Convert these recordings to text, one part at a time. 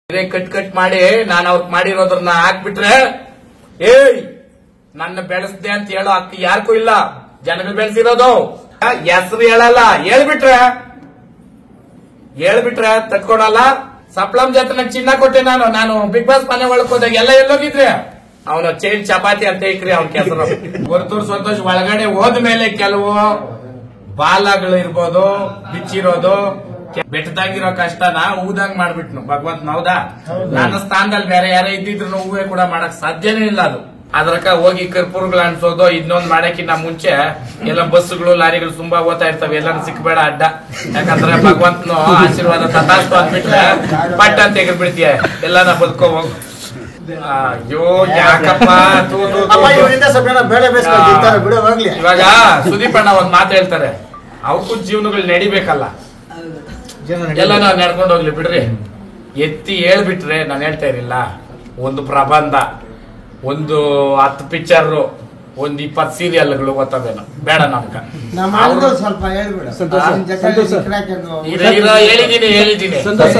Cut ಮಾಡಿ ನಾನು ಅವ್ರಿಗೆ ಮಾಡಿರೋದ್ರನ್ನ ಹಾಕ್ಬಿಟ್ರೆ ಏಯ್ ನನ್ನ ಬೆಳೆಸ್ದೆ ಅಂತ ಹೇಳೋ ಹಕ್ಕು ಯಾರಿಗೂ ಇಲ್ಲ. ಜನಗಳು ಬೆಳೆಸಿರೋದು ಹೆಸರು ಹೇಳಲ್ಲ. ಹೇಳ್ಬಿಟ್ರೆ ತಟ್ಕೊಡಲ್ಲ. ಸಪ್ಲಂ ಜೊತೆ ಚಿನ್ನ ಕೊಟ್ಟೆ ನಾನು ಬಿಗ್ ಬಾಸ್ ಮನೆ ಒಳಗೆ ಹೋದಾಗ ಎಲ್ಲ ಎಲ್ಲೋಗಿದ್ರೆ ಅವನು ಚೈನ್ ಚಪಾತಿ ಅಂತ ಇಕ್ರಿ ಅವ್ನ ಕೆಸರು. ಹೊರತೂರು ಸಂತೋಷ್ ಒಳಗಡೆ ಹೋದ್ಮೇಲೆ ಕೆಲವು ಬಾಲಗಳು ಇರ್ಬೋದು, ಬಿಚ್ಚಿರೋದು, ಬೆಟ್ಟದಾಗಿರೋ ಕಷ್ಟನ ಊದಂಗ್ ಮಾಡ್ಬಿಟ್ನು ಭಗವಂತ. ಹೌದಾ? ನನ್ನ ಸ್ಥಾನದಲ್ಲಿ ಬೇರೆ ಯಾರೇ ಇದ್ದಿದ್ರು ಹೂವೇ ಕೂಡ ಮಾಡಕ್ ಸಾಧ್ಯನೇ ಇಲ್ಲ. ಅದು ಅದ್ರಕ ಹೋಗಿ ಕರ್ಪೂರ್ಗಳು ಅನ್ಸೋದು ಇನ್ನೊಂದ್ ಮಾಡಕ್ಕಿನ್ನ ಮುಂಚೆ ಎಲ್ಲ ಬಸ್ಸುಗಳು ಲಾರಿಗಳು ತುಂಬಾ ಓದ್ತಾ ಇರ್ತವೆ. ಎಲ್ಲಾನು ಸಿಕ್ಬೇಡ ಅಡ್ಡ. ಯಾಕಂದ್ರೆ ಭಗವಂತನು ಆಶೀರ್ವಾದ ತಥಾಸ್ತು ಅಂದ್ಬಿಟ್ರೆ ಪಟ್ಟ ಅಂತ ತೆಗೆದ್ ಬಿಡ್ತೀಯ. ಎಲ್ಲಾನ ಬದುಕೋ ಹೋಗು. ಅಯ್ಯೋ ಯಾಕಪ್ಪ. ಇವಾಗ ಸುದೀಪ್ ಅಣ್ಣ ಒಂದ್ ಮಾತು ಹೇಳ್ತಾರೆ, ಅವಕ್ಕೂ ಜೀವನಗಳು ನಡಿಬೇಕಲ್ಲ. ಎಲ್ಲ ನಾವು ನಡ್ಕೊಂಡು ಹೋಗ್ಲಿ ಬಿಡ್ರಿ. ಎತ್ತಿ ಹೇಳ್ಬಿಟ್ರೆ ನಾನು ಹೇಳ್ತಾ ಇರಲಿಲ್ಲ. ಒಂದು ಪ್ರಬಂಧ, ಒಂದು 10 ಪಿಕ್ಚರ್, ಒಂದು 20 ಸೀರಿಯಲ್ಗಳು ಗೊತ್ತವೇನೋ ಬೇಡ ನಮ್ಗ.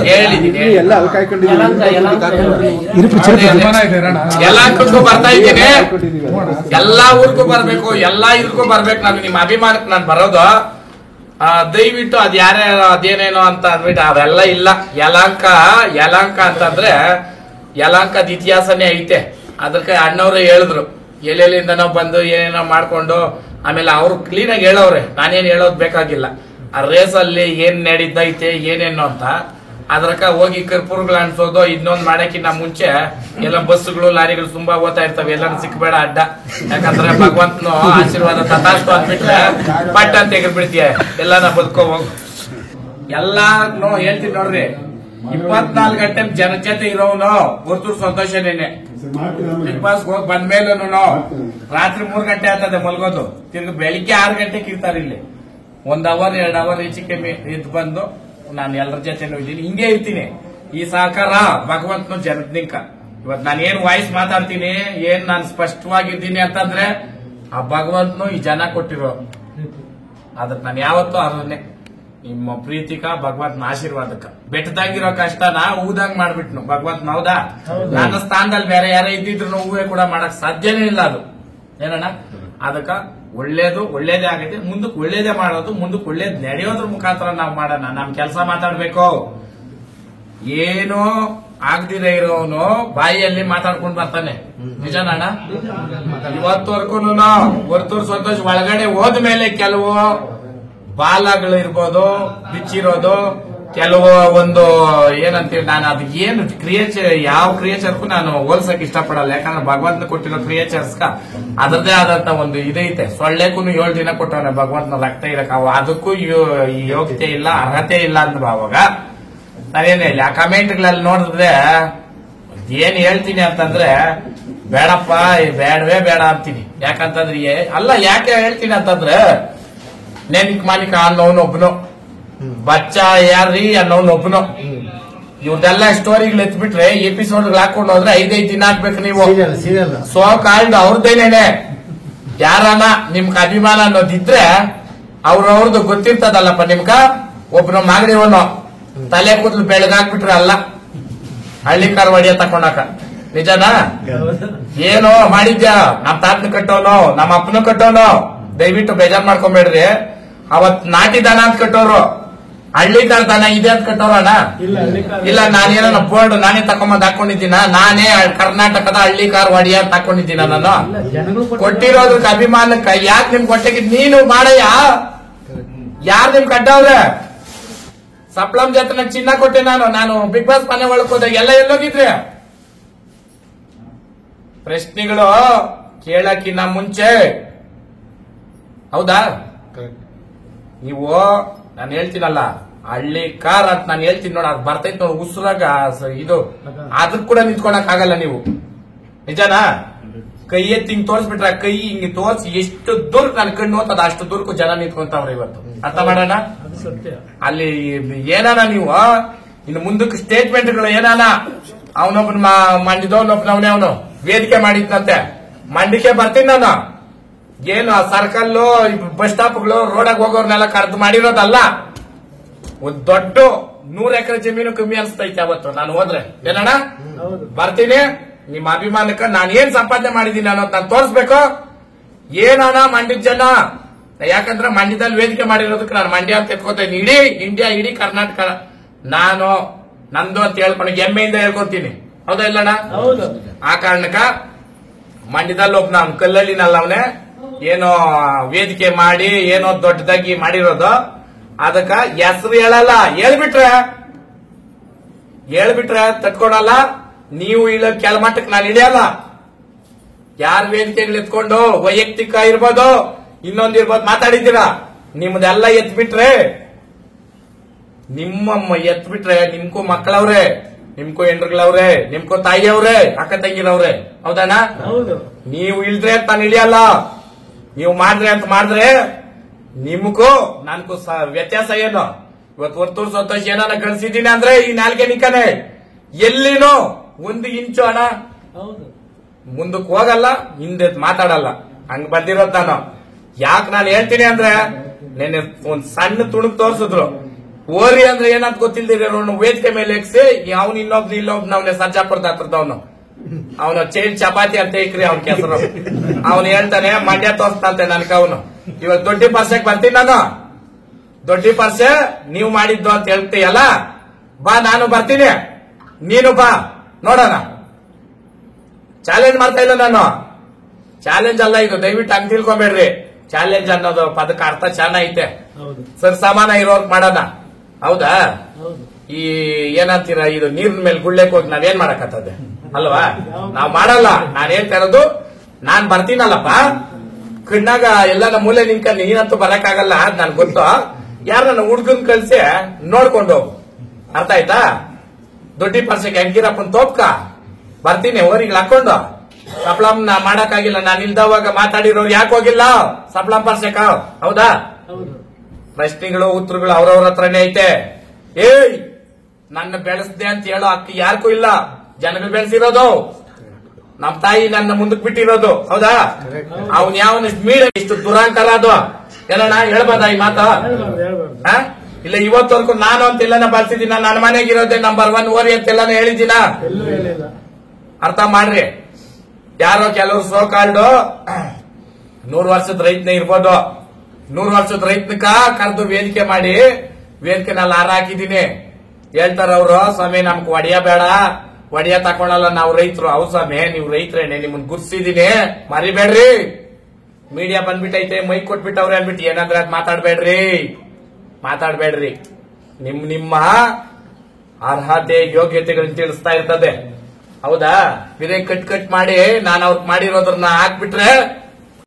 ಹೇಳಿದೀನಿ ಎಲ್ಲಕ್ಕೂ ಬರ್ತಾ ಇದ್ದೀನಿ. ಎಲ್ಲಾ ಊರ್ಗೂ ಬರ್ಬೇಕು, ಎಲ್ಲಾ ಇದಕ್ಕೂ ಬರ್ಬೇಕು. ನಾನು ನಿಮ್ಮ ಅಭಿಮಾನಕ್ಕೆ ನಾನು ಬರೋದು. ದಯವಿಟ್ಟು ಅದ್ ಯಾರೇ ಅದೇನೇನೋ ಅಂತ ಅಂದ್ಬಿಟ್ಟು ಅವೆಲ್ಲ ಇಲ್ಲ. ಯಲಾಂಕ ಅಂತಂದ್ರೆ ಯಲಾಂಕದ ಇತಿಹಾಸನೇ ಐತೆ. ಅದಕ್ಕೆ ಅಣ್ಣವ್ರೆ ಹೇಳಿದ್ರು, ಎಲ್ಲೆಲ್ಲಿಂದ ನಾವು ಬಂದು ಏನೇನೋ ಮಾಡ್ಕೊಂಡು ಆಮೇಲೆ ಅವ್ರು ಕ್ಲೀನ್ ಆಗಿ ಹೇಳವ್ರೆ. ನಾನೇನ್ ಹೇಳೋದ್ ಬೇಕಾಗಿಲ್ಲ. ಆ ರೇಸ್ ಅಲ್ಲಿ ಏನ್ ನಡೀತೈತೆ ಏನೇನು ಅಂತ. ಅದ್ರಕ ಹೋಗಿ ಕರ್ಪೂರ್ಗಳು ಅನ್ಸೋದು ಇನ್ನೊಂದ್ ಮಾಡಕ್ಕಿನ್ನ ಮುಂಚೆ ಎಲ್ಲ ಬಸ್ಸುಗಳು ಲಾರಿಗಳು ತುಂಬಾ ಓದ್ತಾ ಇರ್ತವೆ. ಎಲ್ಲಾನು ಸಿಕ್ಬೇಡ ಅಡ್ಡ. ಯಾಕಂದ್ರೆ ಭಗವಂತನು ಆಶೀರ್ವಾದ ತಥಾಸ್ತು ಅಂದ್ಬಿಟ್ರೆ ಪಟ್ಟ ಅಂತ ತೆಗೆದ್ ಬಿಡ್ತೀಯ. ಎಲ್ಲಾನ ಬದುಕೋ ಹೋಗು. ಎಲ್ಲಾನು ಹೇಳ್ತೀನಿ ನೋಡ್ರಿ. 24 ಗಂಟೆ ಜನ ಜೊತೆ ಇರೋನು ಹೊರತೂರು ಸಂತೋಷನೇನೆ. ಬಿಗ್ ಬಾಸ್ ಹೋಗಿ ಬಂದ್ಮೇಲೂ ರಾತ್ರಿ 3 ಗಂಟೆ ಆಗ್ತದೆ ಮಲ್ಗೋದು. ತಿರ್ಗಿ ಬೆಳಿಗ್ಗೆ 6 ಗಂಟೆಗೆ ಇರ್ತಾರೆ ಇಲ್ಲಿ. 1 ಅವರ್ 2 ಅವರ್ ಹೆಚ್ಚು ಕಮ್ಮಿ ಇದ್ದು ಬಂದು ನಾನು ಎಲ್ಲರ ಜೊತೆನೂ ಇದ್ದೀನಿ. ಹಿಂಗೆ ಇರ್ತೀನಿ. ಈ ಸಹಕಾರ ಭಗವಂತನು ಜನನಿಂಕ. ಇವತ್ತು ನಾನು ಏನ್ ವಾಯ್ಸ್ ಮಾತಾಡ್ತೀನಿ, ಏನ್ ನಾನು ಸ್ಪಷ್ಟವಾಗಿದ್ದೀನಿ ಅಂತಂದ್ರೆ ಆ ಭಗವಂತನು ಈ ಜನ ಕೊಟ್ಟಿರೋ. ಅದಕ್ಕೆ ನಾನು ಯಾವತ್ತೂ ಅದನ್ನೇ ನಿಮ್ಮ ಪ್ರೀತಿಕ ಭಗವಂತನ ಆಶೀರ್ವಾದಕ್ಕ. ಬೆಟ್ಟದಾಗಿರೋ ಕಷ್ಟನ ಊದಂಗ್ ಮಾಡ್ಬಿಟ್ನು ಭಗವಂತನ. ಹೌದಾ? ನನ್ನ ಸ್ಥಾನದಲ್ಲಿ ಬೇರೆ ಯಾರೇ ಇದ್ದಿದ್ರು ಹೂವೇ ಕೂಡ ಮಾಡಕ್ ಸಾಧ್ಯನೇ ಇಲ್ಲ. ಅದು ಏನಣ್ಣ? ಅದಕ್ಕ ಒಳ್ಳೇದೇ ಆಗೈತೆ. ಮುಂದಕ್ಕೆ ಒಳ್ಳೇದೇ ಮಾಡೋದು, ಮುಂದಕ್ಕೆ ಒಳ್ಳೇದ್ ನಡೆಯೋದ್ರ ಮುಖಾಂತರ ನಾವು ಮಾಡೋಣ. ನಮ್ ಕೆಲಸ ಮಾತಾಡ್ಬೇಕು. ಏನೋ ಆಗ್ದಿರ ಇರೋನು ಬಾಯಿಯಲ್ಲಿ ಮಾತಾಡ್ಕೊಂಡ್ ಬರ್ತಾನೆ. ನಿಜನಣ್ಣ? ಇವತ್ತವರೆಗೂ ಹೊರತೂರು ಸಂತೋಷ್ ಒಳಗಡೆ ಹೋದ್ಮೇಲೆ ಕೆಲವು ಬಾಲಗಳು ಇರ್ಬೋದು, ಬಿಚ್ಚಿರೋದು, ಕೆಲವು ಒಂದು ಏನಂತೀವಿ, ನಾನು ಅದು ಏನು ಯಾವ ಕ್ರಿಯೇಚರ್ಗೂ ನಾನು ಹೋಲ್ಸಕ್ ಇಷ್ಟಪಡಲ್ಲ. ಯಾಕಂದ್ರೆ ಭಗವಂತನ ಕೊಟ್ಟಿರೋ ಕ್ರಿಯೇಚರ್ಸ್ಗ ಅದರದೇ ಆದಂತ ಒಂದು ಇದೈತೆ. ಸೊಳ್ಳೆಗೂ 7 ದಿನ ಕೊಟ್ಟವನೆ ಭಗವಂತನ ರಕ್ತ ಇರಕ್. ಅದಕ್ಕೂ ಯೋಗ್ಯತೆ ಇಲ್ಲ, ಅರ್ಹತೆ ಇಲ್ಲ ಅಂತ ಅವಾಗ ನಾನೇನೇ ಇಲ್ಲ. ಆ ಕಮೆಂಟ್ಗಳಲ್ಲಿ ನೋಡಿದ್ರೆ ಏನ್ ಹೇಳ್ತೀನಿ ಅಂತಂದ್ರೆ ಬೇಡಪ್ಪ, ಬೇಡವೇ ಬೇಡ ಅಂತೀನಿ. ಯಾಕಂತಂದ್ರೆ ಅಲ್ಲ, ಯಾಕೆ ಹೇಳ್ತೀನಿ ಅಂತಂದ್ರೆ ನೆನ್ಕ್ ಮಾನಿಕ ಅನ್ನೋನೊಬ್ನು, ಬಚ್ಚ ಯಾರ್ರಿ ಅನ್ನೋನೊಬ್ನು. ಇವ್ರದೆಲ್ಲ ಸ್ಟೋರಿಗಳು ಎತ್ಬಿಟ್ರೆ ಎಪಿಸೋಡ್ ಹಾಕೊಂಡು ಹೋದ್ರೆ 5 ದಿನ ಹಾಕ್ಬೇಕು ನೀವು. ಸೋ ಕಾಲ್ಡ್ ಅವ್ರದ್ದೇನೇನೆ. ಯಾರನ ನಿಮ್ಗೆ ಅಭಿಮಾನ ಅನ್ನೋದಿದ್ರೆ ಅವ್ರವ್ರದ್ದು ಗೊತ್ತಿರ್ತದಲ್ಲಪ್ಪ ನಿಮ್ಗ. ಒಬ್ನ ಮಾಗಡಿವನು ತಲೆ ಕೂದಲು ಬೆಳಗಾಕ್ಬಿಟ್ರೆ ಅಲ್ಲ, ಹಳ್ಳಿ ಕಾರ್ ಒಡಿಯ ತಕೊಂಡಾಕ. ನಿಜನಾ? ಏನೋ ಮಾಡಿದ್ಯಾ? ನಮ್ ತಾತನ ಕಟ್ಟೋನು, ನಮ್ಮ ಅಪ್ಪನ ಕಟ್ಟೋನು. ದಯವಿಟ್ಟು ಬೇಜಾರ್ ಮಾಡ್ಕೊಂಬೇಡ್ರಿ. ಅವತ್ ನಾಟಿ ದನ ಅಂತ ಕಟ್ಟೋರು, ಹಳ್ಳಿ ಕಾರ್ ದನ ಇದೆ ಅಂತ ಕಟ್ಟೋರಣ್ಣ. ಇಲ್ಲ, ನಾನೇನ ಬೋರ್ಡ್ ನಾನೇ ತಕೊಂಬಂದ್ ಹಾಕೊಂಡಿದ್ದೀನ. ನಾನೇ ಕರ್ನಾಟಕದ ಹಳ್ಳಿ ಕಾರ್ ಒಡಿಯ ಅಂತ ಹಾಕೊಂಡಿದ್ದೀನ. ನಾನು ಕೊಟ್ಟಿರೋದಕ್ಕೆ ಅಭಿಮಾನಕ್ಕ ಯಾಕೆ ನಿಮ್ ಕೊಟ್ಟಿದ್ ನೀನು ಮಾಡಯ್ಯ? ಯಾರು ನಿಮ್ ಕಟ್ಟವ್ರೆ? ಸಪ್ಲಂ ಜೊತೆ ಚಿನ್ನ ಕೊಟ್ಟೆ ನಾನು ಬಿಗ್ ಬಾಸ್ ಮನೆ ಒಳಗೆ ಹೋದಾಗ ಎಲ್ಲ ಎಲ್ಲೋಗಿದ್ರೆ ಪ್ರಶ್ನೆಗಳು ಕೇಳಕ್ಕಿನ್ನ ಮುಂಚೆ. ಹೌದಾ? ನೀವು ನಾನು ಹೇಳ್ತೀನಲ್ಲ, ಹಳ್ಳಿ ಕಾರ್ ಅಂತ ನಾನು ಹೇಳ್ತೀನಿ ನೋಡ, ಅದು ಬರ್ತೈತ್ ನೋಡಿ ಉಸಿರಾಗ ಇದು. ಅದಕ್ಕೆ ಕೂಡ ನಿಂತ್ಕೊಳಕ್ ಆಗಲ್ಲ ನೀವು. ನಿಜನಾ? ಕೈ ಎತ್ತಿ ಹಿಂಗ್ ತೋರಿಸ್ಬಿಟ್ರೆ ಕೈ ಹಿಂಗ್ ತೋರಿಸಿ ಎಷ್ಟು ದೂರ ನನ್ನ ಕಣ್ಣು ಹೋಗ್ತದ ಅಷ್ಟು ದೂರಕ್ಕೂ ಜನ ನಿಂತ್ಕೊಂತವ್ರೆ ಇವತ್ತು. ಅರ್ಥ ಮಾಡೋಣ. ಅಲ್ಲಿ ಏನಾನ ನೀವು ಇನ್ನು ಮುಂದಕ್ಕೆ ಸ್ಟೇಟ್ಮೆಂಟ್ಗಳು ಏನಾನ ಅವನೊಬ್ಬನ ಮಂಡಿದವನೊಬ್ಬನವನೇ ಅವನು ವೇದಿಕೆ ಮಾಡಿದ್ನಂತೆ. ಮಂಡಿಕೆ ಬರ್ತೀನಿ ನಾನು. ಏನು ಆ ಸರ್ಕಲ್ ಬಸ್ ಸ್ಟಾಪ್ಗಳು ರೋಡಾಗ ಹೋಗೋರ್ನೆಲ್ಲ ಕರೆದು ಮಾಡಿರೋದಲ್ಲ. ಒಂದು ದೊಡ್ಡ 100 ಎಕರೆ ಜಮೀನು ಕಮ್ಮಿ ಅನ್ಸ್ತೈತೆ ಅವತ್ತು ನಾನು ಹೋದ್ರೆ. ಏನಣ್ಣ ಬರ್ತೀನಿ ನಿಮ್ಮ ಅಭಿಮಾನಕ್ಕ ನಾನು ಏನ್ ಸಂಪಾದನೆ ಮಾಡಿದೀನಿ ಅನ್ನೋದು ನಾನು ತೋರಿಸ್ಬೇಕು. ಏನಣ್ಣ ಮಂಡ್ಯದ ಜನ, ಯಾಕಂದ್ರೆ ಮಂಡ್ಯದಲ್ಲಿ ವೇದಿಕೆ ಮಾಡಿರೋದಕ್ಕೆ ನಾನು ಮಂಡ್ಯ ಅಂತ ಎತ್ಕೋತೀನಿ. ಇಡೀ ಇಂಡಿಯಾ, ಇಡೀ ಕರ್ನಾಟಕ ನಾನು ನಂದು ಅಂತ ಹೇಳ್ಕೊಂಡು ಹೆಮ್ಮೆಯಿಂದ ಹೇಳ್ಕೊತೀನಿ. ಹೌದಾ ಇಲ್ಲಣ್ಣ? ಆ ಕಾರಣಕ್ಕ ಮಂಡ್ಯದಲ್ಲಿ ಒಬ್ಬ ನಾನು ಕಲ್ಲಲ್ಲಿನಲ್ಲ ಅವನೇ ಏನೋ ವೇದಿಕೆ ಮಾಡಿ ಏನೋ ದೊಡ್ಡದಾಗಿ ಮಾಡಿರೋದು. ಅದಕ್ಕ ಹೆಸರು ಹೇಳಲ್ಲ, ಹೇಳ್ಬಿಟ್ರೆ ತಟ್ಕೊಳಲ್ಲ. ನೀವು ಇಳ ಕೆಳಮಟ್ಟಕ್ಕೆ ನಾನು ಹಿಡಿಯಲ್ಲ. ಯಾರ ವೇದಿಕೆಗಳು ಎತ್ಕೊಂಡು ವೈಯಕ್ತಿಕ ಇರ್ಬೋದು, ಇನ್ನೊಂದಿರ್ಬೋದು ಮಾತಾಡಿದ್ದೀರಾ, ನಿಮ್ದೆಲ್ಲ ಎತ್ಬಿಟ್ರೆ ನಿಮ್ಗೂ ಮಕ್ಕಳವ್ರೆ, ನಿಮ್ಗೂ ಹೆಂಡ್ರಗಳವ್ರೆ, ನಿಮ್ಗೂ ತಾಯಿಯವ್ರೆ, ಅಕ್ಕ ತಂಗಿರವ್ರೆ. ಹೌದಣ್ಣ? ನೀವು ಇಲ್ದ್ರೆ ಅಂತ ನಾನು ಹಿಡಿಯಲ್ಲ. ನೀವು ಮಾಡಿದ್ರೆ ನಿಮ್ಗೂ ನನ್ಗೂ ವ್ಯತ್ಯಾಸ ಏನು? ಇವತ್ತು ಹೊರ್ತೂರು ಸಂತೋಷ ಏನಾನ ಗಳಿಸಿದ್ದೀನಿ ಅಂದ್ರೆ ಈ ನಾಲ್ಕೆ ನಿಕ್ಕನೆ ಎಲ್ಲಿನೋ 1 ಇಂಚು ಅಣ್ಣ ಮುಂದಕ್ಕೆ ಹೋಗಲ್ಲ, ಹಿಂದೆ ಮಾತಾಡಲ್ಲ. ಹಂಗ್ ಬಂದಿರೋದ್ ನಾನು. ಯಾಕೆ ನಾನು ಹೇಳ್ತೀನಿ ಅಂದ್ರೆ ನೆನ್ನೆ ಒಂದ್ ಸಣ್ಣ ತುಣುಕ್ ತೋರ್ಸಿದ್ರು. ಓರಿ ಅಂದ್ರೆ ಏನಂತ ಗೊತ್ತಿಲ್ದಿರೋನು ವೇದಿಕೆ ಮೇಲೆ ಎಕ್ಸಿ ಅವ್ನು ಇಲ್ಲೊಬ್ನ ಅವನೇ ಸರ್ಜಾಪುರದ ಹತ್ರದವನು, ಅವನು ಚೈನ್ ಚಪಾತಿ ಅಂತ ಇಕ್ರಿ ಅವನ ಕೆಸರು. ಅವನು ಹೇಳ್ತಾನೆ ಮಂಡ್ಯ ತೋರಿಸ್ತಂತೆ ನನ್ಕ. ಅವನು ಇವಾಗ ದೊಡ್ಡ ಪರ್ಸೆಗೆ ಬರ್ತೀನಿ ನಾನು. ದೊಡ್ಡ ಪರ್ಸೆ ನೀವು ಮಾಡಿದ್ದು ಅಂತ ಹೇಳ್ತೀಯಲ್ಲ, ಬಾ ನಾನು ಬರ್ತೀನಿ, ನೀನು ಬಾ ನೋಡೋಣ. ಚಾಲೆಂಜ್ ಮಾಡ್ತಾ ಇಲ್ಲ ನಾನು. ಚಾಲೆಂಜ್ ಅಲ್ಲ ಇದು, ದಯವಿಟ್ಟು ಹಂಗ್ ತಿಳ್ಕೊಬೇಡ್ರಿ. ಚಾಲೆಂಜ್ ಅನ್ನೋದು ಪದಕ್ಕೆ ಅರ್ಥ ಚೆನ್ನಾಗೈತೆ. ಸರ್ ಸಮಾನ ಇರೋರ್ಗ್ ಮಾಡೋಣ. ಹೌದಾ? ಈ ಏನಂತೀರ, ಇದು ನೀರಿನ ಮೇಲೆ ಗುಳ್ಳೆಕ್ ಹೋಗಿ ನಾವೇನ್ ಮಾಡಕತ್ತದೆ ಅಲ್ವಾ? ನಾವ್ ಮಾಡಲ್ಲ. ನಾನ್ ಹೇಳ್ತಾ ಇರೋದು, ನಾನ್ ಬರ್ತೀನಲ್ಲಪ್ಪ ಕಣ್ಣಾಗ ಎಲ್ಲ ನಮ್ಮ ಮೂಲೆ ನಿಂತ್ಕೊಂಡು ನೀನಂತೂ ಬರಕ್ಕಾಗಲ್ಲ ಅದ್ ನನ್ ಗೊತ್ತು. ಯಾರ ನನ್ನ ಹುಡ್ಗನ್ ಕಳ್ಸಿ ನೋಡ್ಕೊಂಡು ಹೋಗು. ಅರ್ಥ ಆಯ್ತಾ? ದೊಡ್ಡ ಪರ್ಸೆಗೆ ಅಂಕಿರಪ್ಪನ್ ತೋಪ್ಕ ಬರ್ತೀನಿ ಊರಿಗೆ ಹಾಕೊಂಡು. ಸಪ್ಲಂ ನಾ ಮಾಡಕ್ಕಾಗಿಲ್ಲ, ನಾನು ಇಲ್ದವಾಗ ಮಾತಾಡಿರೋರು ಯಾಕೆ ಹೋಗಿಲ್ಲ ಸಪ್ಲಂ ಪರ್ಸೆಕ? ಹೌದಾ? ಪ್ರಶ್ನೆಗಳು ಉತ್ತರಗಳು ಅವ್ರವ್ರ ಹತ್ರನೇ ಐತೆ. ಏಯ್ ನನ್ನ ಬೆಳೆಸ್ದೆ ಅಂತ ಹೇಳೋ ಹಕ್ಕು ಯಾರಿಗೂ ಇಲ್ಲ. ಜನಗಳು ಬೆಳೆಸಿರೋದು, ನಮ್ ತಾಯಿ ನನ್ನ ಮುಂದಕ್ಕೆ ಬಿಟ್ಟಿರೋದು. ಹೌದಾ? ಅವ್ನ್ ಯಾವನ ಮೀಡ ಇಷ್ಟು ದುರಾಂಕಾರ ಅದು ಏನಣ್ಣ ಹೇಳ್ಬೋದ ಈ ಮಾತ? ಇಲ್ಲ ಇವತ್ತವರೆಗೂ ನಾನು ಅಂತ ಎಲ್ಲಾನ ಬಳಸಿದ್ದೀನ? ನನ್ನ ಮನೆಗಿರೋದೇ ನಂಬರ್ 1 ಓರಿ ಅಂತ ಎಲ್ಲಾನ ಹೇಳಿದ್ದೀನ? ಅರ್ಥ ಮಾಡ್ರಿ. ಯಾರೋ ಕೆಲವರು ಸೋ ಕಾಲ್ಡು 100 ವರ್ಷದ ರೈತನೇ ಇರ್ಬೋದು, 100 ವರ್ಷದ ರೈತನಕ ಕರೆದು ವೇದಿಕೆ ಮಾಡಿ ವೇದಿಕೆನಲ್ಲಿ ಹಾರ ಹಾಕಿದೀನಿ. ಹೇಳ್ತಾರ ಅವ್ರು, ಸ್ವಾಮಿ ನಮ್ಗೆ ಒಡೆಯ ಬೇಡ, ಒಡೆಯ ತಕೊಳಲ್ಲ, ನಾವು ರೈತರು. ಹೌದು ಸ್ವಾಮಿ ನೀವು ರೈತರೇನೆ, ನಿಮ್ಮನ್ ಗುರ್ಸಿದೀನಿ, ಮರಿಬೇಡ್ರಿ. ಮೀಡಿಯಾ ಬಂದ್ಬಿಟ್ಟೈತೆ, ಮೈಕ್ ಕೊಟ್ಬಿಟ್ಟವ್ರೆ ಅನ್ಬಿಟ್ಟು ಏನಂದ್ರೆ ಅದ್ ಮಾತಾಡ್ಬೇಡ್ರಿ. ನಿಮ್ಮ ಅರ್ಹತೆ ಯೋಗ್ಯತೆಗಳನ್ನ ತಿಳಿಸ್ತಾ ಇರ್ತದೆ. ಹೌದಾ? ಬಿರೇ ಕಟ್ ಮಾಡಿ ನಾನು ಅವ್ರಿಗೆ ಮಾಡಿರೋದ್ರನ್ನ ಹಾಕ್ಬಿಟ್ರೆ